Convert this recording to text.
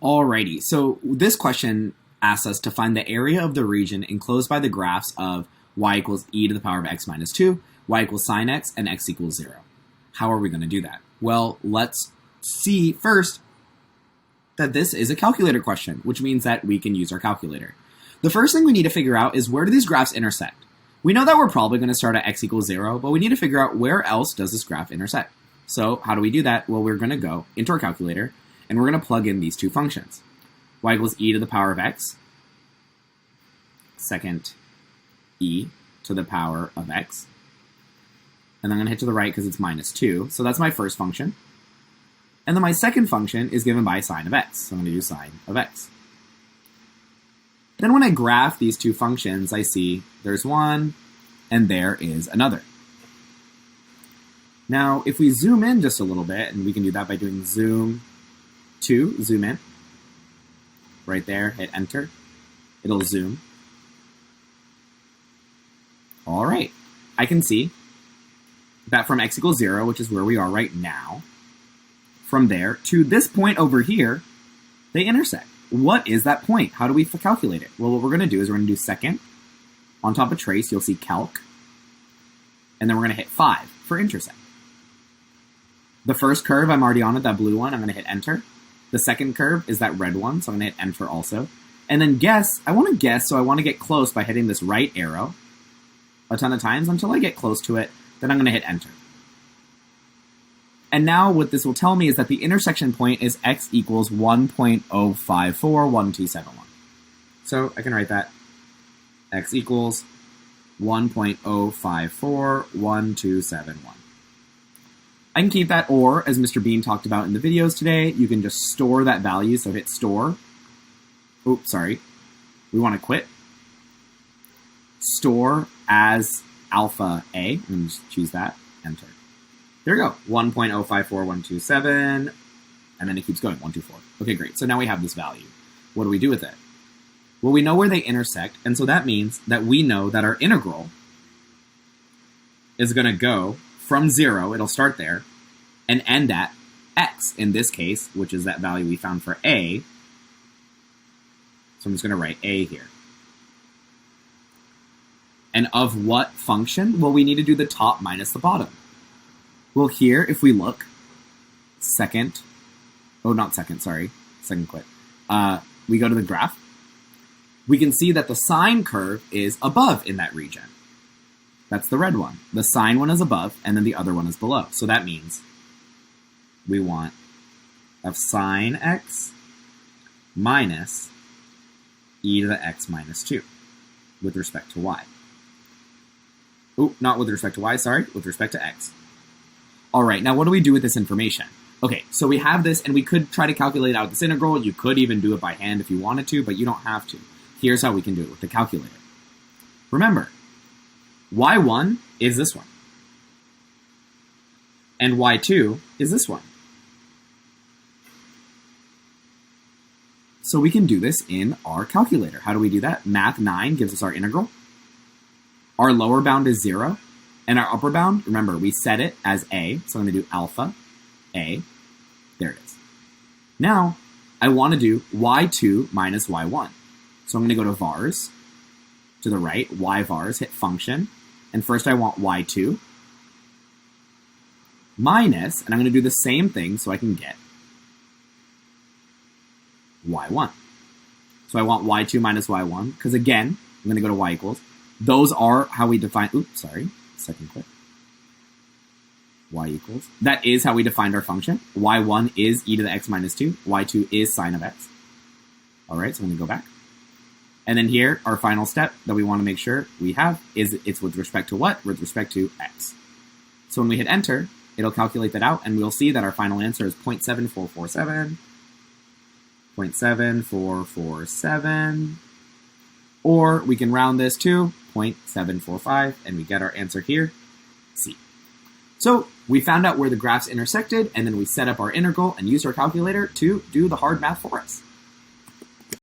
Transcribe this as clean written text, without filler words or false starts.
Alrighty, so this question asks us to find the area of the region enclosed by the graphs of y equals e to the power of x minus 2, y equals sine x, and x equals 0. How are we going to do that? Well, let's see first that this is a calculator question, which means that we can use our calculator. The first thing we need to figure out is where do these graphs intersect? We know that we're probably going to start at x equals 0, but we need to figure out where else does this graph intersect. So how do we do that? Well, we're going to go into our calculator, and we're going to plug in these two functions. Y equals e to the power of x, second e to the power of x. And I'm going to hit to the right because it's minus 2. So that's my first function. And then my second function is given by sine of x. So I'm going to do sine of x. Then when I graph these two functions, I see there's one and there is another. Now, if we zoom in just a little bit, and we can do that by doing zoom in. Right there, hit enter. It'll zoom. All right. I can see that from x equals 0, which is where we are right now, from there to this point over here, they intersect. What is that point? How do we calculate it? Well, what we're going to do is we're going to do second. On top of trace, you'll see calc. And then we're going to hit 5 for intersect. The first curve, I'm already on it, that blue one. I'm going to hit enter. The second curve is that red one, so I'm going to hit enter also. And then guess, I want to guess, so I want to get close by hitting this right arrow a ton of times until I get close to it. Then I'm going to hit enter. And now what this will tell me is that the intersection point is x equals 1.0541271. So I can write that. X equals 1.0541271. I can keep that, or as Mr. Bean talked about in the videos today, you can just store that value. So hit store. Oops, sorry. We want to quit. Store as alpha A. And just choose that. Enter. There we go. 1.054127. And then it keeps going. 124. Okay, great. So now we have this value. What do we do with it? Well, we know where they intersect. And so that means that we know that our integral is going to go from 0, it'll start there, and end at x, in this case, which is that value we found for a. So I'm just going to write a here. And of what function? Well, we need to do the top minus the bottom. Well, here, if we look, second quit. We go to the graph. We can see that the sine curve is above in that region. That's the red one. The sine one is above, and then the other one is below. So that means we want f sine x minus e to the x minus 2 with respect to y. Oop, not with respect to y, sorry, with respect to x. All right, now what do we do with this information? Okay, so we have this, and we could try to calculate out this integral. You could even do it by hand if you wanted to, but you don't have to. Here's how we can do it with the calculator. Remember, y1 is this one. And y2 is this one. So we can do this in our calculator. How do we do that? Math 9 gives us our integral. Our lower bound is 0. And our upper bound, remember, we set it as a. So I'm going to do alpha a. There it is. Now, I want to do y2 minus y1. So I'm going to go to vars, to the right, y vars, hit function. And first I want y2 minus, and I'm going to do the same thing so I can get y1. So I want y2 minus y1, because again, I'm going to go to y equals. Those are how we define, second quit. Y equals. That is how we defined our function. y1 is e to the x minus 2. y2 is sine of x. All right, so I'm going to go back. And then here, our final step that we want to make sure we have is it's with respect to what? With respect to x. So when we hit enter, it'll calculate that out, and we'll see that our final answer is 0.7447. 0.7447. Or we can round this to 0.745, and we get our answer here, C. So we found out where the graphs intersected, and then we set up our integral and used our calculator to do the hard math for us.